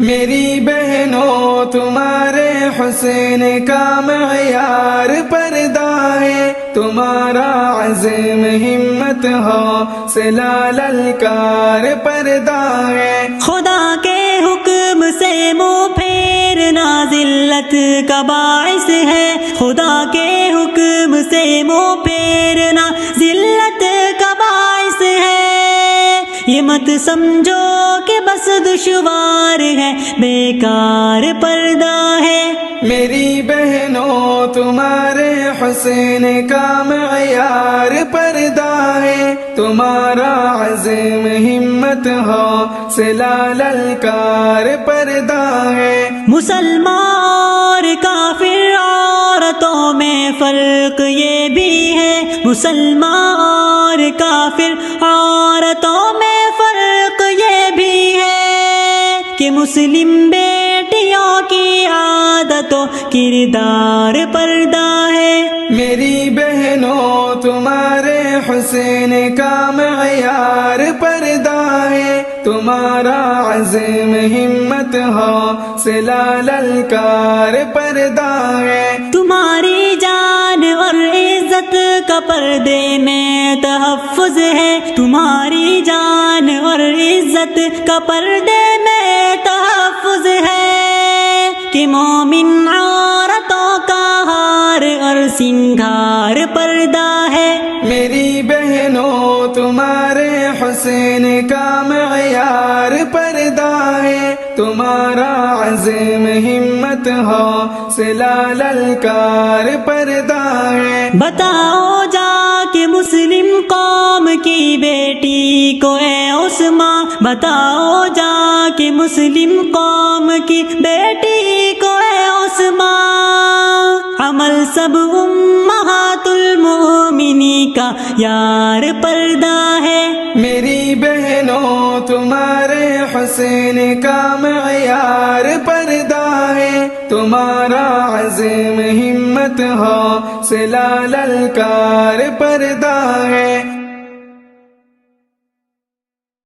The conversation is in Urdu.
میری بہنوں تمہارے حسن کا معیار پردہ ہے، تمہارا عزم ہمت حوصلہ للکار پردہ ہے۔ خدا کے حکم سے منہ پھیرنا ذلت کا باعث ہے، خدا کے حکم سے منہ پھیرنا ذلت کا باعث ہے۔ یہ مت سمجھو کہ بس دشوار ہے، بیکار پردہ ہے۔ میری بہنوں تمہارے حسن کا معیار پردہ ہے، تمہارا عزم ہمت حوصلہ للکار پردہ ہے۔ مسلمان اور کافر عورتوں میں فرق یہ بھی ہے، مسلمان اور کافر عورتوں میں فرق یہ بھی ہے کہ مسلم بیٹیوں کی عادت و کردار پردہ ہے۔ میری بہنوں تمہارے حسن کا معیار پردہ ہے، تمہارا عزم ہمت حوصلہ للکار پردہ ہے۔ تمہاری جان اور عزت کا پردے میں تحفظ ہے، تمہاری جان اور عزت کا پردے میں تحفظ ہے کہ مومن عورتوں کا ہار اور سنگھار پردہ ہے۔ میری بہنوں تمہارے حسن کا معیار پردہ ہے، تمہارا عزم ہمت حوصلہ للکار پردہ ہے۔ بتاؤ جا کے مسلم قوم کی بیٹی کو اے عثمان، بتاؤ جا کے مسلم قوم کی بیٹی کو اے عثمان، عمل سب امہات المؤمنین کا یار پردہ ہے۔ میری بہنوں تمہارے حسن کا معیار پردہ ہے، تمہارا عزم ہمت حوصلہ للکار پردہ ہے۔